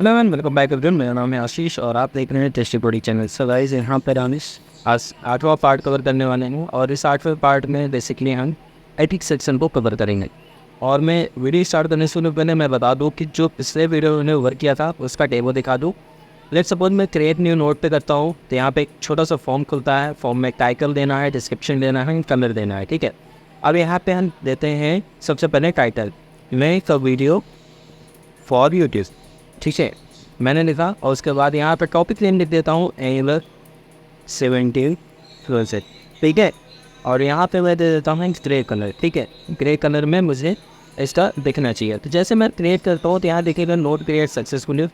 Hello ma'am, welcome back everyone. मेरा नाम है आशीष और आप देख रहे हैं tasty body channel. So guys, यहाँ पर आनिश आज 8वां पार्ट कवर करने वाले हैं और इस 8वें पार्ट में बेसिकली हम एथिक्स सेक्शन को कवर करेंगे। और मैं वीडियो स्टार्ट करने से पहले मैं बता दूँ कि जो पिछले वीडियो उन्होंने वर्क किया था उसका डेमो दिखा दूँ। लेट्स सपोज मैं क्रिएट न्यू नोट पे करता हूँ तो यहाँ पे एक छोटा सा फॉर्म खुलता है। फॉर्म में टाइटल देना है, डिस्क्रिप्शन देना है, कलर देना है, ठीक है। अब यहाँ पे हम देते हैं सबसे पहले title, make a video for YouTube, ठीक है, मैंने लिखा। और उसके बाद यहाँ पे टॉपिक नेम लिख देता हूँ एंगुलर 17 प्रोजेक्ट, ठीक है। और यहाँ पे मैं दे देता हूँ ग्रे कलर, ठीक है। ग्रे कलर में मुझे इसका दिखना चाहिए। तो जैसे मैं क्रिएट करता हूँ तो यहाँ देखिएगा नोट क्रिएट सक्सेसफुली।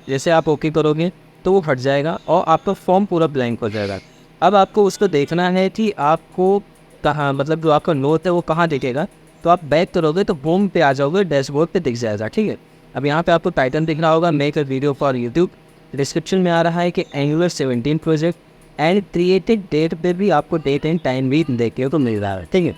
जैसे आप ओके करोगे तो वो हट जाएगा और आपका फॉर्म पूरा ब्लैंक हो जाएगा। अब आपको उसको देखना है कि आपको कहाँ, मतलब जो आपका नोट है वो कहाँ दिखेगा। तो आप बैक करोगे तो होम पे आ जाओगे, डैशबोर्ड पे दिख जाएगा, ठीक है। अब यहाँ पे आपको टाइटल दिख रहा होगा make a video for YouTube. Description में आ रहा है कि Angular 17 project and created date पे भी आपको डेट एंड टाइम भी देखने को मिल रहा है, ठीक है।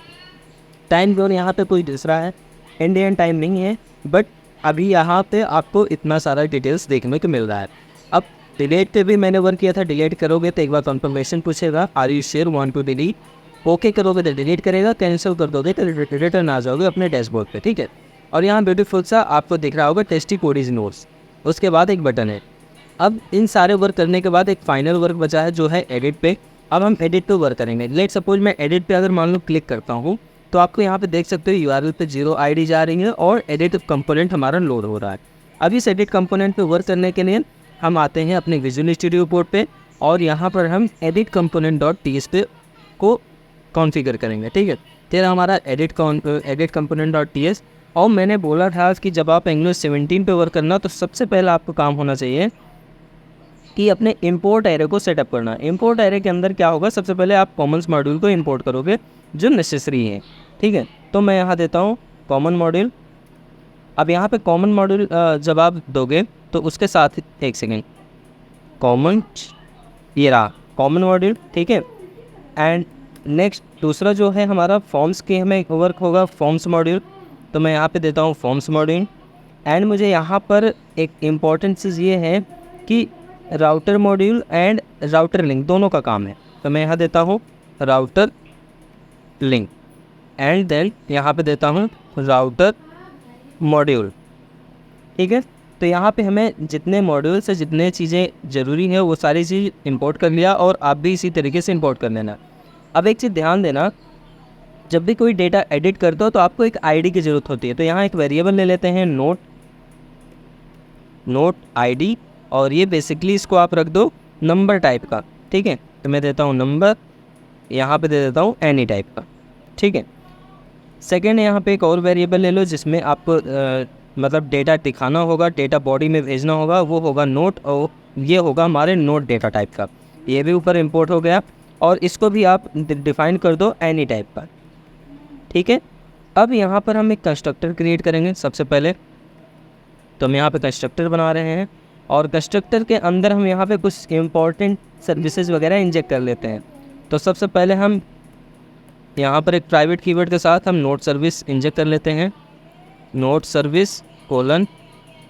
टाइम जोन यहाँ पे कोई दूसरा है, इंडियन टाइम नहीं है, बट अभी यहाँ पे आपको इतना सारा डिटेल्स देखने को मिल रहा है। अब डिलीट पे भी मैंने वर्क किया था। डिलीट करोगे तो एक बार कंफर्मेशन पूछेगा, are you sure want to delete. Okay करोगे तो डिलीट करेगा, कैंसिल कर दोगे तो रिटर्न आ जाओगे अपने डैशबोर्ड पे, ठीक है। और यहाँ ब्यूटीफुल सा आपको दिख रहा होगा टेस्टी कोडीज नोट्स। उसके बाद एक बटन है। अब इन सारे वर्क करने के बाद एक फाइनल वर्क बचा है जो है एडिट पे। अब हम एडिट पे वर्क करेंगे। लेट सपोज मैं एडिट पे अगर मान लो क्लिक करता हूँ तो आपको यहाँ पे देख सकते हो URL पे 0 ID जा रही है और एडिट कंपोनेंट हमारा लोड हो रहा है। अब इस एडिट कंपोनेंट पे वर्क करने के लिए हम आते हैं अपने विजुअल स्टूडियो पोर्ट पे और यहाँ पर हम एडिट कंपोनेंट.ts पे को कॉन्फ़िगर करेंगे, ठीक है। फिर हमारा एडिट कंपोनेंट.ts। और मैंने बोला था कि जब आप एंगुलर 17 पे वर्क करना तो सबसे पहले आपको काम होना चाहिए कि अपने इंपोर्ट एरे को सेटअप करना। इंपोर्ट एरे के अंदर क्या होगा, सबसे पहले आप कॉमन्स मॉड्यूल को इंपोर्ट करोगे जो नेसेसरी है, ठीक है। तो मैं यहाँ देता हूँ कॉमन मॉड्यूल। अब यहाँ पे कॉमन मॉड्यूल जब आप दोगे तो उसके साथ एक सेकेंड कॉमन, ये रहा कॉमन मॉड्यूल, ठीक है। एंड नेक्स्ट दूसरा जो है हमारा फॉर्म्स के हमें वर्क होगा, फॉर्म्स मॉड्यूल। तो मैं यहाँ पे देता हूँ फॉर्म्स मॉड्यूल। एंड मुझे यहाँ पर एक इम्पॉर्टेंट चीज़ ये है कि router module and router link दोनों का काम है। तो मैं यहाँ देता हूँ राउटर लिंक एंड देन यहाँ पे देता हूँ राउटर मॉड्यूल, ठीक है। तो यहाँ पे हमें जितने मॉड्यूल से जितने चीज़ें ज़रूरी है वो सारी चीज़ इंपोर्ट कर लिया और आप भी इसी तरीके से इंपोर्ट कर लेना। अब एक चीज़ ध्यान देना, जब भी कोई डेटा एडिट करते हो तो आपको एक आईडी की ज़रूरत होती है। तो यहाँ एक वेरिएबल ले लेते हैं नोट आईडी और ये बेसिकली इसको आप रख दो नंबर टाइप का, ठीक है। तो मैं देता हूँ नंबर, यहाँ पे दे देता हूँ एनी टाइप का, ठीक है। सेकेंड यहाँ पे एक और वेरिएबल ले लो जिसमें आपको मतलब डेटा दिखाना होगा, डेटा बॉडी में भेजना होगा, वो होगा नोट और ये होगा हमारे नोट डेटा टाइप का। ये भी ऊपर इंपोर्ट हो गया और इसको भी आप डिफाइन कर दो एनी टाइप का, ठीक है। अब यहाँ पर हम एक कंस्ट्रक्टर क्रिएट करेंगे सबसे पहले। तो हम यहाँ पे कंस्ट्रक्टर बना रहे हैं और कंस्ट्रक्टर के अंदर हम यहाँ पे कुछ इम्पॉर्टेंट सर्विसेज वगैरह इंजेक्ट कर लेते हैं। तो सबसे पहले हम यहाँ पर एक प्राइवेट कीवर्ड के साथ हम नोट सर्विस इंजेक्ट कर लेते हैं, नोट सर्विस कोलन।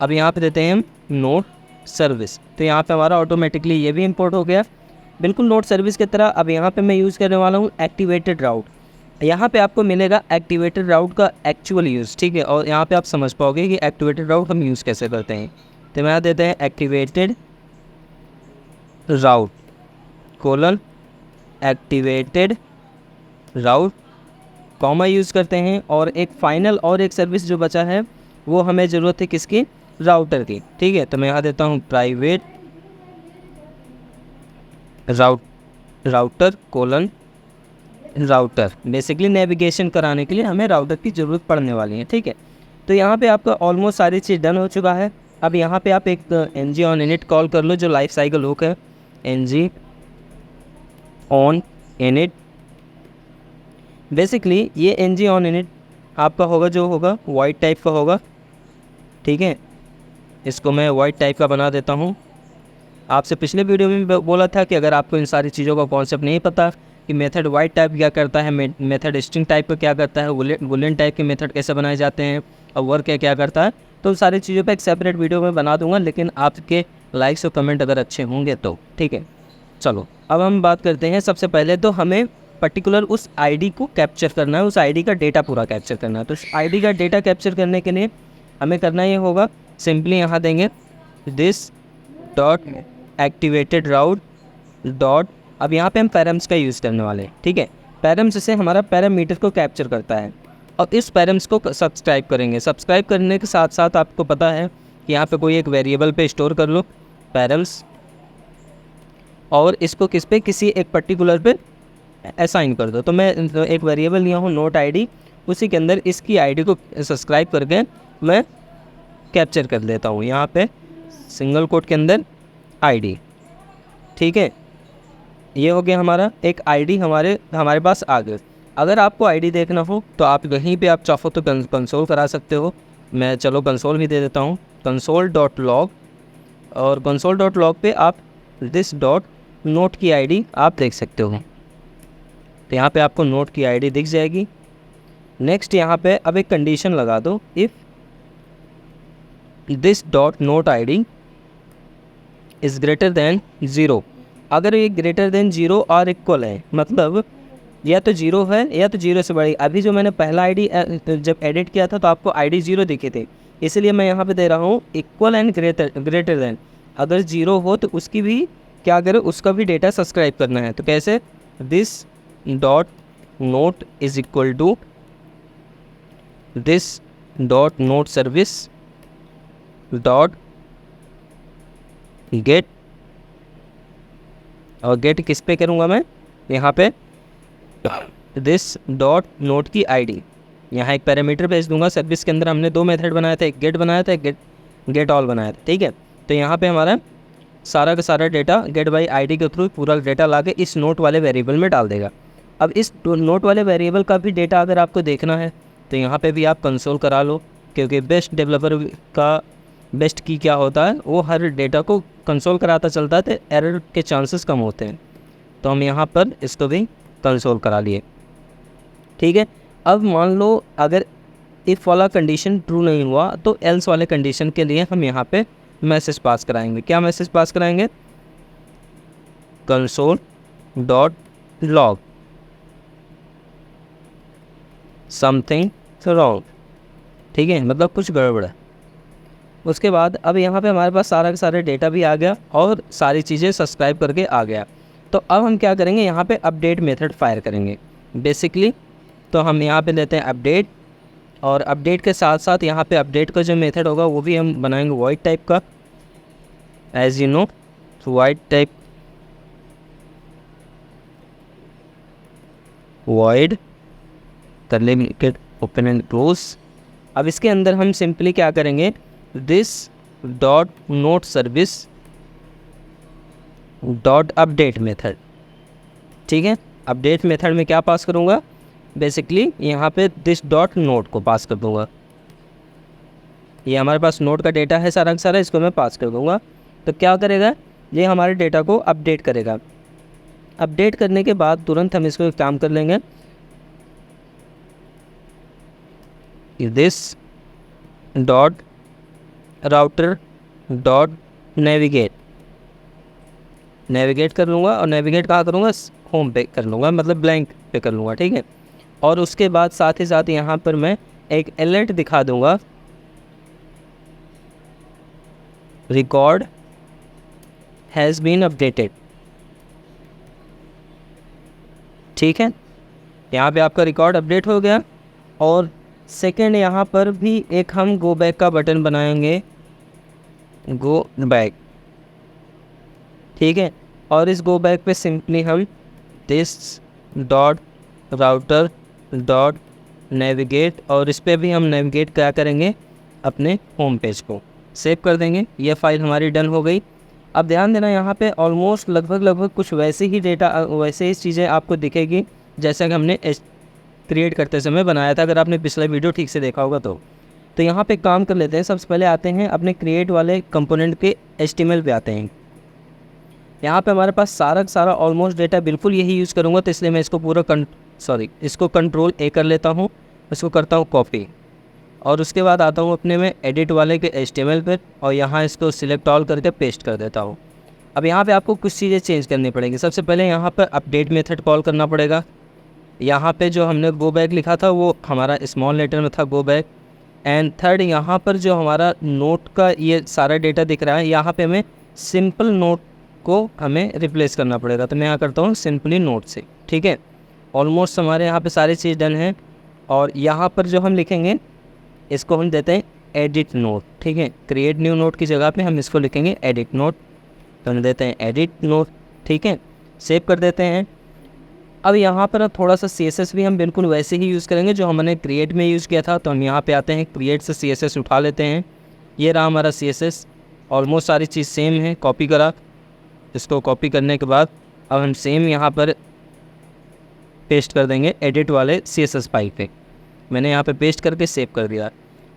अब यहाँ पे देते हैं हम नोट सर्विस। तो यहाँ पे हमारा ऑटोमेटिकली ये भी इंपोर्ट हो गया बिल्कुल नोट सर्विस की तरह। अब यहाँ पे मैं यूज़ करने वाला हूँ एक्टिवेटेड राउट। यहाँ पे आपको मिलेगा एक्टिवेटेड राउट का एक्चुअल यूज़, ठीक है। और यहाँ पे आप समझ पाओगे कि एक्टिवेटेड राउट हम यूज़ कैसे करते हैं। तो यहाँ देते हैं एक्टिवेटेड राउट कोलन एक्टिवेटेड राउट कॉमा यूज़ करते हैं। और एक फाइनल और एक सर्विस जो बचा है वो हमें ज़रूरत है किसकी, राउटर की, ठीक है। तो मैं यहाँ देता हूँ private router colon router. Basically navigation कराने के लिए हमें राउटर की ज़रूरत पड़ने वाली है, ठीक है। तो यहाँ पे आपका ऑलमोस्ट सारी चीज़ डन हो चुका है। अब यहाँ पे आप एक ng on init कॉल कर लो जो लाइफ साइकिल हुक है, ng on init। बेसिकली ये ng on init आपका होगा जो होगा वाइट टाइप का होगा, ठीक है। इसको मैं वाइट टाइप का बना देता हूँ। आपसे पिछले वीडियो में भी बोला था कि अगर आपको इन सारी चीज़ों का कॉन्सेप्ट नहीं पता कि मेथड वाइट टाइप क्या करता है, मेथड स्ट्रिंग टाइप का क्या करता है, बुलेट टाइप के मेथड कैसे बनाए जाते हैं और वर्क क्या करता है, तो सारी चीज़ों पे एक सेपरेट वीडियो मैं बना दूंगा, लेकिन आपके लाइक्स और कमेंट अगर अच्छे होंगे तो ठीक है। चलो अब हम बात करते हैं। सबसे पहले तो हमें पर्टिकुलर उस आईडी को कैप्चर करना है, उस आईडी का डेटा पूरा कैप्चर करना है। तो उस आईडी का डेटा कैप्चर करने के लिए हमें करना ये होगा, सिंपली यहाँ देंगे this dot activated route dot, अब यहाँ पे हम पैरम्स का यूज़ करने वाले हैं, ठीक है। पैरम्स से हमारा पैरामीटर को कैप्चर करता है और इस पैरम्स को सब्सक्राइब करेंगे। सब्सक्राइब करने के साथ साथ आपको पता है कि यहाँ पे कोई एक वेरिएबल पे स्टोर कर लो पैरम्स, और इसको किस पे, किसी एक पर्टिकुलर पे असाइन कर दो। तो मैं एक वेरिएबल लिया हूँ नोट आईडी, उसी के अंदर इसकी आईडी को सब्सक्राइब करके मैं कैप्चर कर लेता हूँ यहाँ पे सिंगल कोट के अंदर आईडी, ठीक है। ये हो गया हमारा एक आईडी हमारे पास आ गया। अगर आपको आईडी देखना हो तो आप कहीं पे आप चाहो तो कंसोल करा सकते हो। मैं चलो कंसोल भी दे देता हूँ, कंसोल डॉट लॉग, और कंसोल डॉट लॉग पे आप दिस डॉट नोट की आईडी आप देख सकते हो। तो यहाँ पे आपको नोट की आईडी दिख जाएगी। नेक्स्ट यहाँ पे अब एक कंडीशन लगा दो, if this dot note ID is greater than 0। अगर ये ग्रेटर देन 0 और इक्वल है, मतलब या तो 0 है या तो 0 से बड़ी। अभी जो मैंने पहला आईडी जब एडिट किया था तो आपको आईडी 0 दिखे थे, इसलिए मैं यहाँ पे दे रहा हूँ इक्वल एंड ग्रेटर देन। अगर 0 हो तो उसकी भी क्या करें, उसका भी डेटा सब्सक्राइब करना है। तो कैसे, this dot note is equal to this dot note service dot get, और गेट किस पे करूँगा मैं, यहाँ पे दिस डॉट नोट की आईडी, यहाँ एक पैरामीटर भेज दूंगा। सर्विस के अंदर हमने 2 मेथड बनाया था, एक गेट बनाया था, एक गेट ऑल बनाया था, ठीक है। तो यहाँ पे हमारा सारा का सारा डेटा गेट बाई आईडी के थ्रू पूरा डेटा ला के इस नोट वाले वेरिएबल में डाल देगा। अब इस नोट वाले वेरिएबल का भी डेटा अगर आपको देखना है तो यहाँ पे भी आप कंसोल करा लो, क्योंकि बेस्ट डेवलपर का बेस्ट की क्या होता है, वो हर डेटा को कंसोल कराता चलता है, तो एरर के चांसेस कम होते हैं। तो हम यहाँ पर इसको भी कंसोल करा लिए, ठीक है। अब मान लो अगर इफ़ वाला कंडीशन ट्रू नहीं हुआ तो एल्स वाले कंडीशन के लिए हम यहाँ पे मैसेज पास कराएंगे। क्या मैसेज पास कराएंगे, console dot log something wrong, ठीक है, मतलब कुछ गड़बड़ है। उसके बाद अब यहाँ पे हमारे पास सारा का सारा डेटा भी आ गया और सारी चीज़ें सब्सक्राइब करके आ गया। तो अब हम क्या करेंगे, यहाँ पे अपडेट मेथड फायर करेंगे बेसिकली। तो हम यहाँ पे लेते हैं अपडेट, और अपडेट के साथ साथ यहाँ पे अपडेट का जो मेथड होगा वो भी हम बनाएंगे वॉइड टाइप का, as you know void type void curly bracket open and close. अब इसके अंदर हम सिंपली क्या करेंगे, this dot note service dot update method, ठीक है। अपडेट मेथड में क्या पास करूँगा, बेसिकली यहाँ पे दिस डॉट नोट को पास कर दूँगा। ये हमारे पास नोट का डेटा है सारा का सारा, इसको मैं पास कर दूँगा। तो क्या करेगा, ये हमारे डेटा को अपडेट करेगा। अपडेट करने के बाद तुरंत हम इसको एक काम कर लेंगे, this dot router dot navigate, navigate कर लूँगा, और नेविगेट कहाँ करूँगा, होम पे कर लूँगा, मतलब ब्लैंक पे कर लूँगा, ठीक है। और उसके बाद साथ ही साथ यहाँ पर मैं एक अलर्ट दिखा दूँगा, रिकॉर्ड हैज़ बीन अपडेटेड, ठीक है। यहाँ पे आपका रिकॉर्ड अपडेट हो गया। और सेकंड यहाँ पर भी एक हम गो बैक का बटन बनाएंगे, गो बैक, ठीक है। और इस गो बैक पे सिंपली हम this dot router dot navigate, और इस पर भी हम नेविगेट क्या करेंगे, अपने होम पेज को सेव कर देंगे। ये फाइल हमारी डन हो गई। अब ध्यान देना, यहाँ पे ऑलमोस्ट लगभग कुछ वैसे ही डेटा, वैसे ही चीज़ें आपको दिखेगी जैसा कि हमने क्रिएट करते समय बनाया था, अगर आपने पिछला वीडियो ठीक से देखा होगा तो यहाँ पे काम कर लेते हैं। सबसे पहले आते हैं अपने क्रिएट वाले कंपोनेंट के HTML पे आते हैं। यहाँ पे हमारे पास सारा का सारा ऑलमोस्ट डेटा बिल्कुल यही यूज़ करूँगा, तो इसलिए मैं इसको पूरा इसको कंट्रोल A कर लेता हूँ, इसको करता हूँ कॉपी, और उसके बाद आता हूँ अपने में एडिट वाले के HTML पर और यहाँ इसको सिलेक्ट ऑल करके पेस्ट कर देता हूँ। अब यहाँ पे आपको कुछ चीज़ें चेंज करनी पड़ेंगी। सबसे पहले यहाँ पर अपडेट मेथड कॉल करना पड़ेगा। यहाँ पे जो हमने गो बैक लिखा था वो हमारा स्मॉल लेटर में था, गो बैक। एंड थर्ड, यहाँ पर जो हमारा नोट का ये सारा डेटा दिख रहा है, यहाँ पे हमें सिंपल नोट को हमें रिप्लेस करना पड़ेगा। तो मैं यहाँ करता हूँ सिंपली नोट से, ठीक है। ऑलमोस्ट हमारे यहाँ पे सारी चीज़ डन है। और यहाँ पर जो हम लिखेंगे इसको हम देते हैं एडिट नोट, ठीक है। क्रिएट न्यू नोट की जगह पे हम इसको लिखेंगे एडिट नोट, तो हम देते हैं एडिट नोट, ठीक है। सेव कर देते हैं। अब यहाँ पर थोड़ा सा CSS भी हम बिल्कुल वैसे ही यूज़ करेंगे जो हमने क्रिएट में यूज़ किया था। तो हम यहाँ पे आते हैं, क्रिएट से CSS उठा लेते हैं। ये रहा हमारा CSS। ऑलमोस्ट सारी चीज़ सेम है, कॉपी करा। इसको कॉपी करने के बाद अब हम सेम यहाँ पर पेस्ट कर देंगे एडिट वाले CSS फाइल पे। मैंने यहाँ पे पेस्ट करके सेव कर दिया।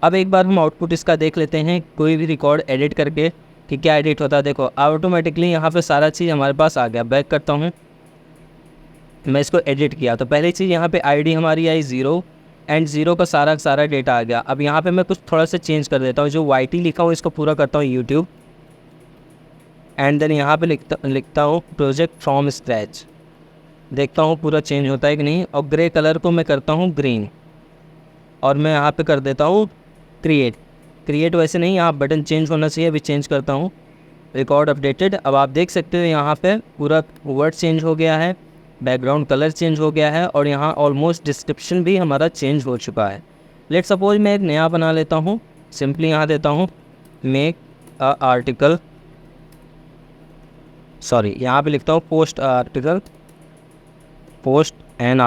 अब एक बार हम आउटपुट इसका देख लेते हैं, कोई भी रिकॉर्ड एडिट करके कि क्या एडिट होता है। देखो ऑटोमेटिकली यहाँ पे सारा चीज़ हमारे पास आ गया। बैक करता हूँ, मैं इसको एडिट किया तो पहली चीज़ यहाँ पे ID हमारी आई 0 एंड 0 का सारा डेटा आ गया। अब यहाँ पे मैं कुछ थोड़ा सा चेंज कर देता हूँ। जो YT लिखा हूँ इसको पूरा करता हूँ YouTube, एंड देन यहाँ पे लिखता हूँ प्रोजेक्ट फ्रॉम स्क्रैच। देखता हूँ पूरा चेंज होता है कि नहीं। और ग्रे कलर को मैं करता हूँ ग्रीन, और मैं यहाँ पे कर देता हूँ क्रिएट वैसे नहीं, यहाँ बटन चेंज होना चाहिए, अभी चेंज करता हूँ रिकॉर्ड अपडेटेड। अब आप देख सकते हो यहाँ पे पूरा वर्ड चेंज हो गया है, बैकग्राउंड कलर चेंज हो गया है, और यहाँ ऑलमोस्ट डिस्क्रिप्शन भी हमारा चेंज हो चुका है। लेट सपोज मैं एक नया बना लेता हूँ। सिंपली यहाँ देता हूँ मेक अ आर्टिकल, सॉरी यहाँ पे लिखता हूँ post an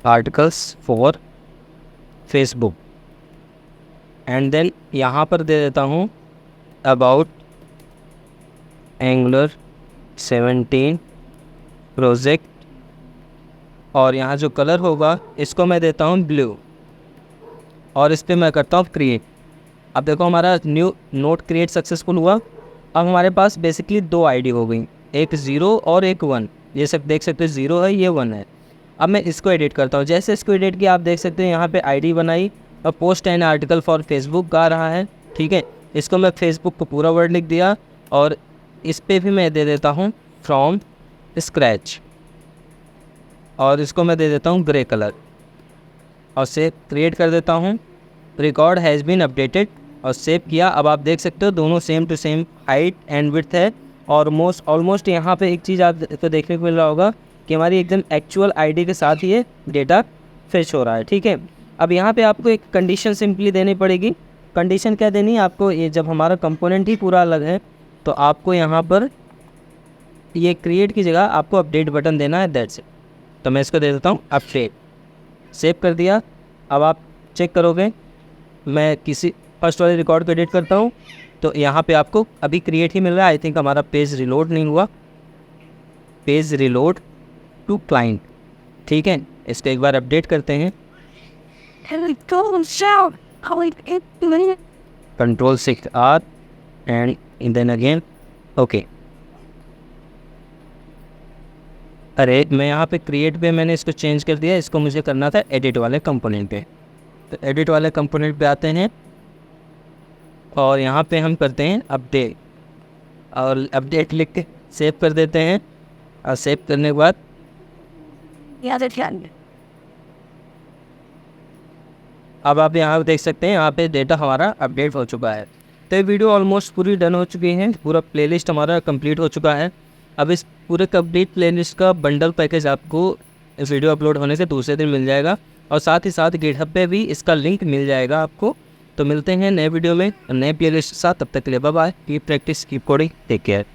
articles for Facebook. And then यहाँ पर दे देता हूँ अबाउट एंगुलर 17 प्रोजेक्ट, और यहाँ जो कलर होगा इसको मैं देता हूँ ब्लू, और इस पर मैं करता हूँ क्रिएट। अब देखो हमारा न्यू नोट क्रिएट सक्सेसफुल हुआ। अब हमारे पास बेसिकली 2 ID हो गई, एक 0 और एक 1। ये सब देख सकते हो 0 है, ये 1 है। अब मैं इसको एडिट करता हूँ। जैसे इसको एडिट किया आप देख सकते हो यहाँ पे ID बनाई और post an article for Facebook आ रहा है, ठीक है। इसको मैं फेसबुक को पूरा वर्ड लिख दिया, और इस पे भी मैं दे देता हूँ फ्रॉम स्क्रैच, और इसको मैं दे देता हूँ ग्रे कलर, और सेव क्रिएट कर देता हूँ। रिकॉर्ड हैज़ बीन अपडेटेड, और सेव किया। अब आप देख सकते हो दोनों same to same height and width है। और ऑलमोस्ट यहाँ पे एक चीज़ आपको देखने को मिल रहा होगा कि हमारी एकदम एक्चुअल ID के साथ ये डेटा फेच हो रहा है, ठीक है। अब यहाँ पे आपको एक कंडीशन सिंपली देनी पड़ेगी। कंडीशन क्या देनी है आपको, ये जब हमारा कंपोनेंट ही पूरा अलग है तो आपको यहाँ पर ये क्रिएट की जगह आपको अपडेट बटन देना है, दैट्स इट। तो मैं इसको दे देता हूँ अपडेट, सेव कर दिया। अब आप चेक करोगे, मैं किसी फर्स्ट वाले रिकॉर्ड को एडिट करता हूँ तो यहाँ पे आपको अभी क्रिएट ही मिल रहा है। आई थिंक हमारा पेज रिलोड नहीं हुआ, पेज रिलोड टू क्लाइंट, ठीक है। इसको एक बार अपडेट करते हैं। Ctrl+6R and then again okay. अरे मैं यहाँ पे क्रिएट पे मैंने इसको चेंज कर दिया, इसको मुझे करना था एडिट वाले कंपोनेंट पे। तो एडिट वाले कंपोनेंट पे आते हैं और यहाँ पे हम करते हैं अपडेट, और अपडेट लिख के सेव कर देते हैं। और सेव करने के बाद अब आप यहाँ देख सकते हैं यहाँ पे डेटा हमारा अपडेट हो चुका है। तो ये वीडियो ऑलमोस्ट पूरी डन हो चुकी है, पूरा प्लेलिस्ट हमारा कंप्लीट हो चुका है। अब इस पूरे कंप्लीट प्लेलिस्ट का बंडल पैकेज आपको इस वीडियो अपलोड होने से दूसरे दिन मिल जाएगा, और साथ ही साथ गिटहब पे भी इसका लिंक मिल जाएगा आपको। तो मिलते हैं नए वीडियो में नए प्लेलिस्ट के साथ, तब तक के लिए bye bye. Keep practice, keep coding, take care.